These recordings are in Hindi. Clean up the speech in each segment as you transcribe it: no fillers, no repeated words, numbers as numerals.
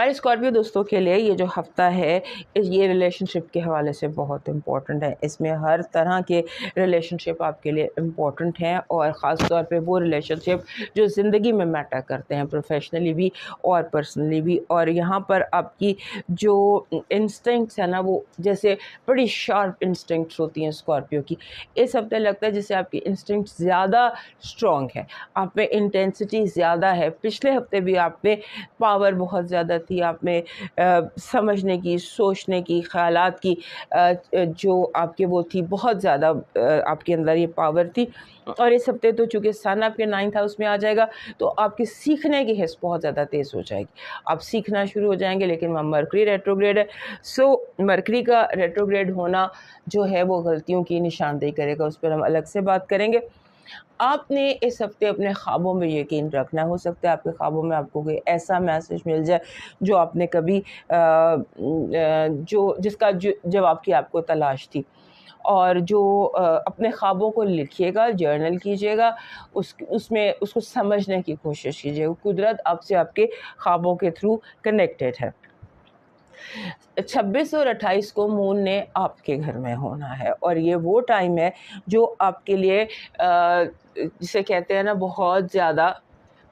हमारे स्कॉर्पियो दोस्तों के लिए ये जो हफ़्ता है ये रिलेशनशिप के हवाले से बहुत इम्पोर्टेंट है। इसमें हर तरह के रिलेशनशिप आपके लिए इम्पोर्टेंट हैं और ख़ास तौर पे वो रिलेशनशिप जो ज़िंदगी में मैटर करते हैं, प्रोफेशनली भी और पर्सनली भी। और यहाँ पर आपकी जो इंस्टिंक्ट्स है ना, वो जैसे बड़ी शार्प इंस्टिंक्ट्स होती हैं स्कॉर्पियो की। इस हफ्ते लगता है जैसे आपकी इंस्टिंक्ट्स ज़्यादा स्ट्रॉन्ग है, आप में इंटेंसिटी ज़्यादा है। पिछले हफ्ते भी आप में पावर बहुत ज़्यादा थी, आप में समझने की, सोचने की, ख़यालात की जो आपके वो थी, बहुत ज़्यादा आपके अंदर ये पावर थी। और इस हफ्ते तो चूँकि सन आपके 9th हाउस में आ जाएगा तो आपकी सीखने की हिस्स बहुत ज़्यादा तेज़ हो जाएगी, आप सीखना शुरू हो जाएंगे। लेकिन वहाँ मरकरी रेट्रोग्रेड है, सो मरकरी का रेट्रोग्रेड होना जो है वो गलतियों की निशानदेही करेगा, उस पर हम अलग से बात करेंगे। आपने इस हफ्ते अपने ख्वाबों में यकीन रखना। हो सकता है आपके ख्वाबों में आपको कोई ऐसा मैसेज मिल जाए जो आपने कभी जिसका जवाब की आपको तलाश थी। और जो अपने ख्वाबों को लिखिएगा, जर्नल कीजिएगा, उसमें उसको समझने की कोशिश कीजिएगा। कुदरत आपसे आपके ख्वाबों के थ्रू कनेक्टेड है। 26 और 28 को मून ने आपके घर में होना है और ये वो टाइम है जो आपके लिए जिसे कहते हैं ना, बहुत ज़्यादा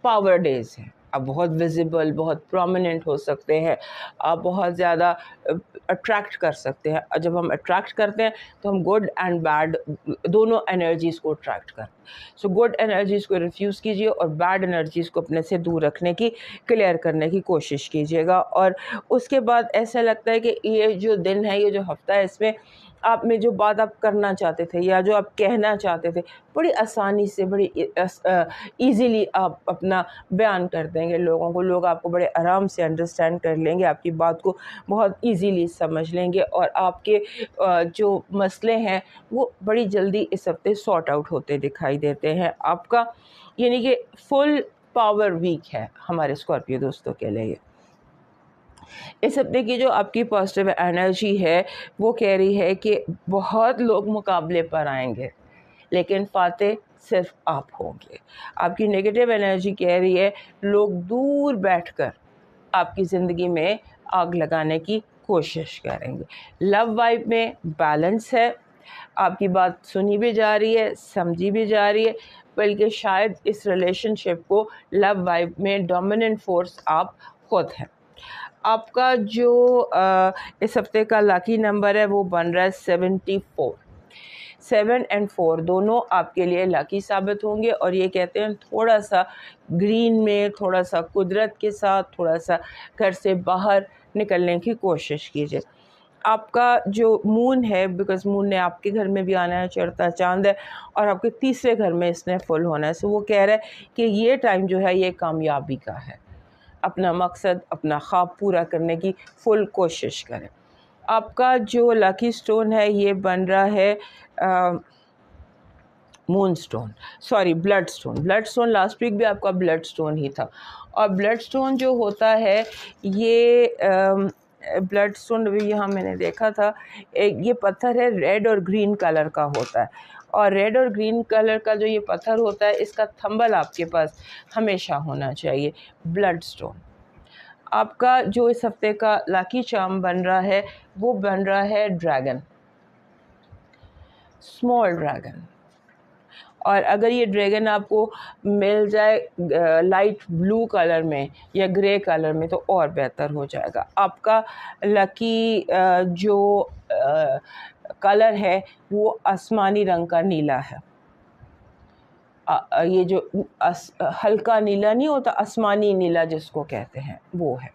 पावर डेज है। आप बहुत विजिबल, बहुत प्रोमिनेंट हो सकते हैं, आप बहुत ज़्यादा अट्रैक्ट कर सकते हैं। और जब हम अट्रैक्ट करते हैं तो हम गुड एंड बैड दोनों एनर्जीज़ को अट्रैक्ट करते हैं। सो गुड एनर्जीज़ को रिफ्यूज़ कीजिए और बैड एनर्जीज़ को अपने से दूर रखने की, क्लियर करने की कोशिश कीजिएगा। और उसके बाद ऐसा लगता है कि ये जो दिन है, ये जो हफ्ता है, इसमें आप में जो बात आप करना चाहते थे या जो आप कहना चाहते थे, बड़ी आसानी से, बड़ी ईज़िली आप अपना बयान कर देंगे लोगों को। लोग आपको बड़े आराम से अंडरस्टैंड कर लेंगे, आपकी बात को बहुत ईज़िली समझ लेंगे और आपके जो मसले हैं वो बड़ी जल्दी इस हफ्ते सॉर्ट आउट होते दिखाई देते हैं। आपका यानी कि फुल पावर वीक है हमारे स्कॉर्पियो दोस्तों के लिए। इस हफ्ते की जो आपकी पॉजिटिव एनर्जी है वो कह रही है कि बहुत लोग मुकाबले पर आएंगे लेकिन फातेह सिर्फ आप होंगे। आपकी नेगेटिव एनर्जी कह रही है लोग दूर बैठकर आपकी ज़िंदगी में आग लगाने की कोशिश करेंगे। लव वाइब में बैलेंस है, आपकी बात सुनी भी जा रही है, समझी भी जा रही है, बल्कि शायद इस रिलेशनशिप को लव वाइब में डोमिनेंट फोर्स आप खुद हैं। आपका जो इस हफ्ते का लकी नंबर है वो बन रहा है 74। 7 और 4 दोनों आपके लिए लकी साबित होंगे। और ये कहते हैं थोड़ा सा ग्रीन में, थोड़ा सा कुदरत के साथ, थोड़ा सा घर से बाहर निकलने की कोशिश कीजिए। आपका जो मून है, बिकॉज मून ने आपके घर में भी आना है, चढ़ता चांद है और आपके तीसरे घर में इसने फुल होना है। सो वो कह रहा है कि ये टाइम जो है ये कामयाबी का है। अपना मकसद, अपना ख्वाब पूरा करने की फुल कोशिश करें। आपका जो लकी स्टोन है ये बन रहा है moon stone, sorry blood stone. Blood stone last week भी आपका ब्लड स्टोन ही था। और ब्लड स्टोन जो होता है ये ब्लड स्टोन भी यहाँ मैंने देखा था, ये पत्थर है रेड और ग्रीन कलर का होता है। और रेड और ग्रीन कलर का जो ये पत्थर होता है इसका थंबल आपके पास हमेशा होना चाहिए, ब्लड स्टोन। आपका जो इस हफ्ते का लकी चार्म बन रहा है वो बन रहा है ड्रैगन, स्मॉल ड्रैगन। और अगर ये ड्रैगन आपको मिल जाए लाइट ब्लू कलर में या ग्रे कलर में तो और बेहतर हो जाएगा। आपका लकी जो कलर है वो आसमानी रंग का नीला है। ये जो हल्का नीला नहीं होता, आसमानी नीला जिसको कहते हैं, वो है।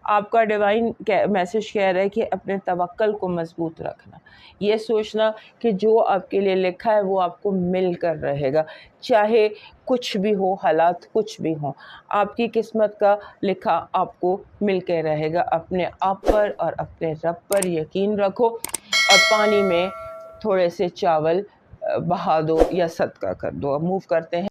आपका डिवाइन मैसेज कह रहा है कि अपने तवक्कल को मजबूत रखना, ये सोचना कि जो आपके लिए लिखा है वो आपको मिल कर रहेगा, चाहे कुछ भी हो, हालात कुछ भी हो, आपकी किस्मत का लिखा आपको मिल कर रहेगा। अपने आप पर और अपने रब पर यकीन रखो और पानी में थोड़े से चावल बहा दो या सदका कर दो। अब मूव करते हैं